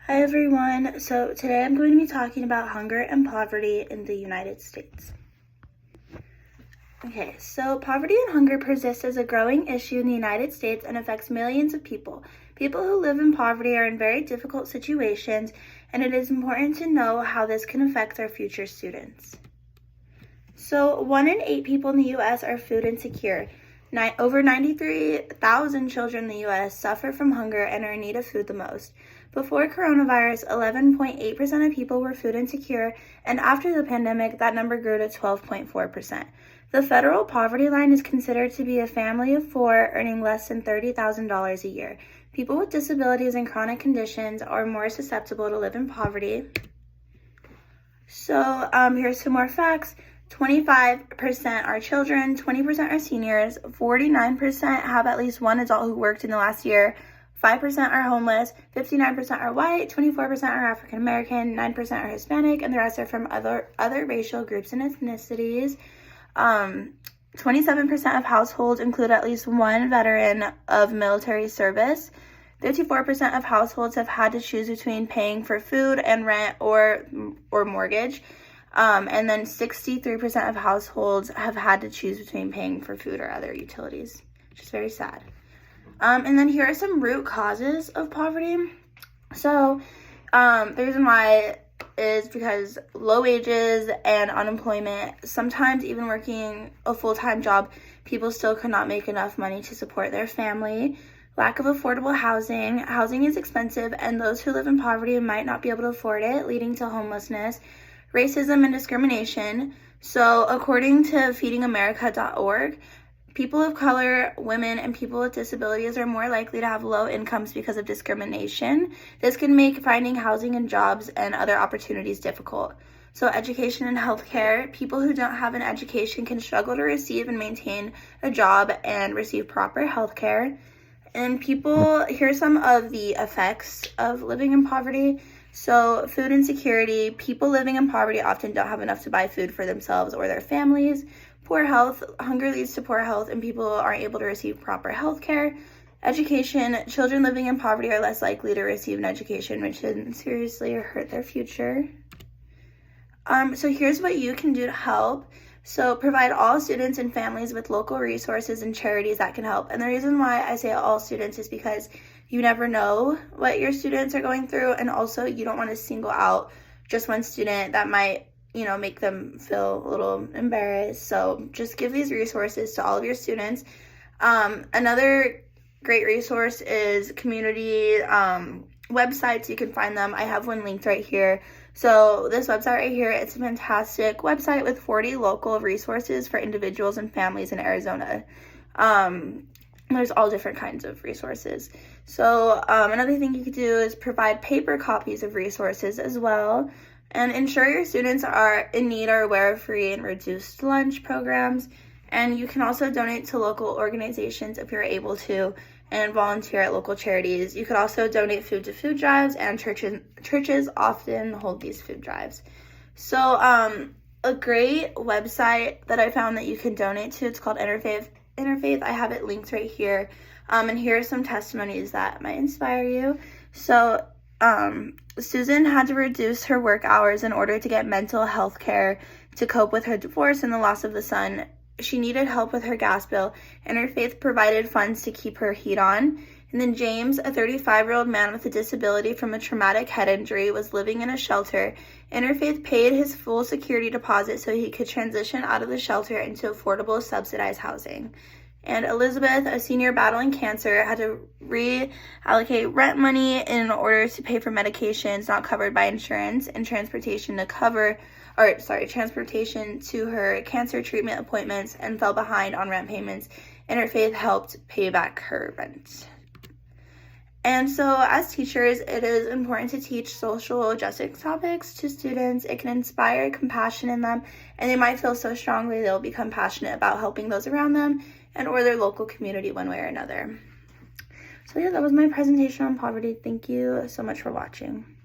Hi everyone, so today I'm going to be talking about hunger and poverty in the United States. Okay, so poverty and hunger persist as a growing issue in the United States and affects millions of people. People who live in poverty are in very difficult situations, and it is important to know how this can affect our future students. So 1 in 8 people in the U.S. are food insecure. Over 93,000 children in the U.S. suffer from hunger and are in need of food the most. Before coronavirus, 11.8% of people were food insecure, and after the pandemic, that number grew to 12.4%. The federal poverty line is considered to be a family of 4 earning less than $30,000 a year. People with disabilities and chronic conditions are more susceptible to live in poverty. So here's some more facts. 25% are children, 20% are seniors, 49% have at least one adult who worked in the last year, 5% are homeless, 59% are white, 24% are African American, 9% are Hispanic, and the rest are from other racial groups and ethnicities. 27% of households include at least one veteran of military service. 54% of households have had to choose between paying for food and rent or mortgage. And then 63% of households have had to choose between paying for food or other utilities, which is very sad. And then here are some root causes of poverty. So the reason why is because low wages and unemployment. Sometimes even working a full-time job, people still could not make enough money to support their family. Lack of affordable housing. Housing is expensive, and those who live in poverty might not be able to afford it, leading to homelessness. Racism and discrimination. So according to feedingamerica.org, people of color, women, and people with disabilities are more likely to have low incomes because of discrimination. This can make finding housing and jobs and other opportunities difficult. So education and healthcare. People who don't have an education can struggle to receive and maintain a job and receive proper healthcare. And here's some of the effects of living in poverty. So food insecurity. People living in poverty often don't have enough to buy food for themselves or their families. Poor health. Hunger leads to poor health, and people aren't able to receive proper health care. Education. Children living in poverty are less likely to receive an education, which can seriously hurt their future. So here's what you can do to help. So provide all students and families with local resources and charities that can help. And the reason why I say all students is because you never know what your students are going through, and also you don't want to single out just one student that might make them feel a little embarrassed. So just give these resources to all of your students. Another great resource is community websites. You can find them. I have one linked right here. So this website right here, it's a fantastic website with 40 local resources for individuals and families in Arizona. There's all different kinds of resources. So another thing you could do is provide paper copies of resources as well. And ensure your students are in need or aware of free and reduced lunch programs. And you can also donate to local organizations if you're able to, and volunteer at local charities. You could also donate food to food drives, and churches often hold these food drives. So a great website that I found that you can donate to, it's called Interfaith. I have it linked right here. And here are some testimonies that might inspire you. So Susan had to reduce her work hours in order to get mental health care to cope with her divorce and the loss of the son. She needed help with her gas bill, and her faith provided funds to keep her heat on. And then James, a 35-year-old man with a disability from a traumatic head injury, was living in a shelter. Interfaith paid his full security deposit so he could transition out of the shelter into affordable subsidized housing. And Elizabeth, a senior battling cancer, had to reallocate rent money in order to pay for medications not covered by insurance and transportation to her cancer treatment appointments, and fell behind on rent payments. Interfaith helped pay back her rent. And so as teachers, it is important to teach social justice topics to students. It can inspire compassion in them, and they might feel so strongly they'll become passionate about helping those around them and or their local community one way or another. So yeah, that was my presentation on poverty. Thank you so much for watching.